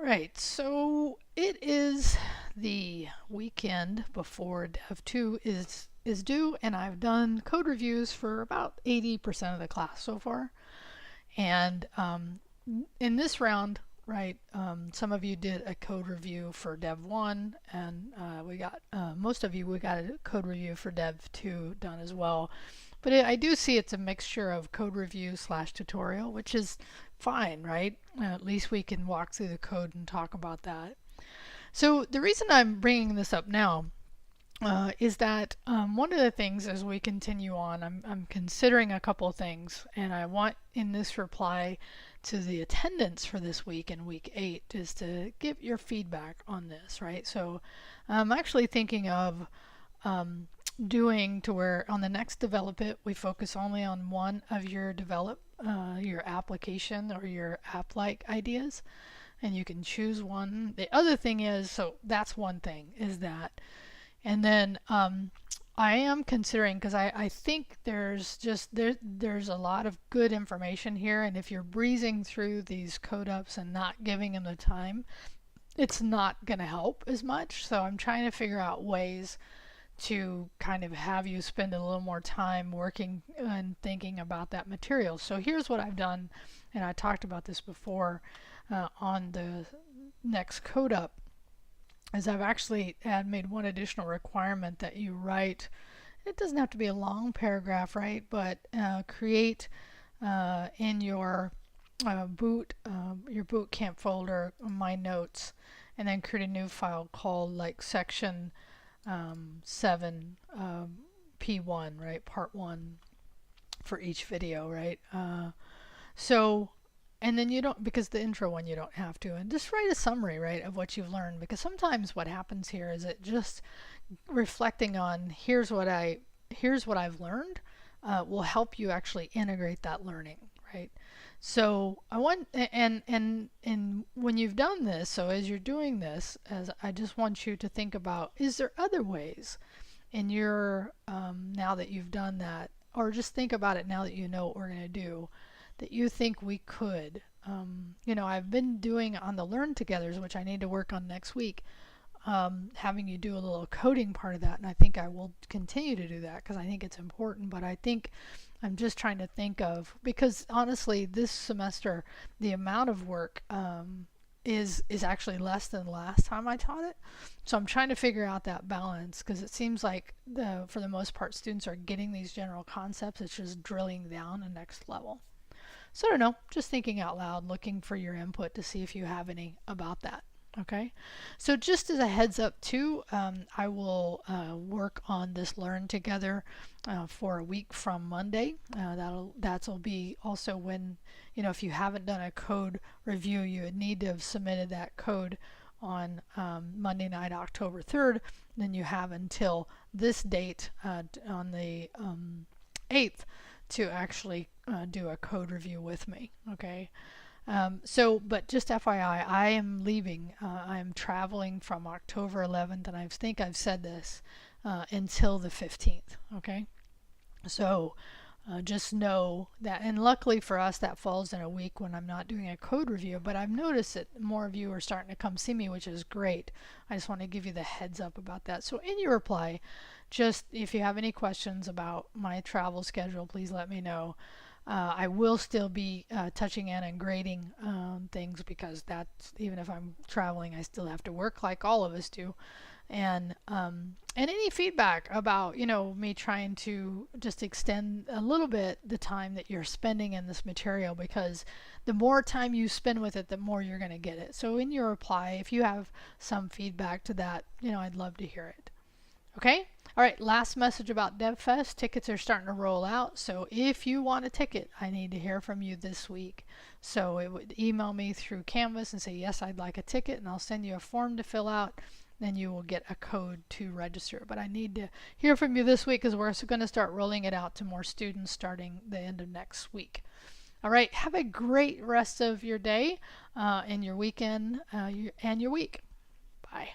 right, so it is the weekend before Dev 2 is due, and I've done code reviews for about 80% of the class so far. And in this round, right, some of you did a code review for Dev 1, and most of you, we got a code review for Dev 2 done as well. But I do see it's a mixture of code review slash tutorial, which is fine, right? At least we can walk through the code and talk about that. So the reason I'm bringing this up now is that one of the things as we continue on, I'm considering a couple of things, and I want in this reply to the attendance for this week in week 8 is to give your feedback on this, right? So I'm actually thinking of doing to where on the next Develop It, we focus only on one of your your application or your app-like ideas, and you can choose one. The other thing is, so that's one thing, is that. And then I am considering, because I think there's a lot of good information here, and if you're breezing through these code ups and not giving them the time, it's not going to help as much. So I'm trying to figure out ways to kind of have you spend a little more time working and thinking about that material. So here's what I've done, and I talked about this before on the next code up, is I've actually made one additional requirement that you write. It doesn't have to be a long paragraph, right? But create in your boot camp folder my notes, and then create a new file called like section 7 P1, right? Part 1 for each video, right? And then you don't, because the intro one you don't have to, and just write a summary, right, of what you've learned, because sometimes what happens here is it just reflecting on here's what I've learned will help you actually integrate that learning, right? So I want, and when you've done this, so as you're doing this, as I just want you to think about, is there other ways in your now that you've done that, or just think about it now that you know what we're going to do, that you think we could. I've been doing on the Learn Togethers, which I need to work on next week, having you do a little coding part of that, and I think I will continue to do that because I think it's important. But I think I'm just trying to think of, because honestly this semester the amount of work is actually less than last time I taught it. So I'm trying to figure out that balance, because it seems like for the most part students are getting these general concepts. It's just drilling down the next level. So I don't know, just thinking out loud, looking for your input to see if you have any about that. Okay, so just as a heads up too, I will work on this Learn Together for a week from Monday. That'll be also when, if you haven't done a code review, you would need to have submitted that code on Monday night, October 3rd. Then you have until this date on the 8th to actually do a code review with me, okay? But just FYI, I am leaving. I'm traveling from October 11th, and I think I've said this, until the 15th, okay? So just know that, and luckily for us, that falls in a week when I'm not doing a code review, but I've noticed that more of you are starting to come see me, which is great. I just want to give you the heads up about that. So in your reply, just if you have any questions about my travel schedule, please let me know. I will still be touching in and grading things, because that's, even if I'm traveling, I still have to work like all of us do. And any feedback about me trying to just extend a little bit the time that you're spending in this material, because the more time you spend with it, the more you're going to get it. So in your reply, if you have some feedback to that, I'd love to hear it. Okay? All right, last message about DevFest. Tickets are starting to roll out. So if you want a ticket, I need to hear from you this week. So it would email me through Canvas and say, yes, I'd like a ticket, and I'll send you a form to fill out. Then you will get a code to register. But I need to hear from you this week, because we're going to start rolling it out to more students starting the end of next week. All right, have a great rest of your day and your weekend and your week. Bye.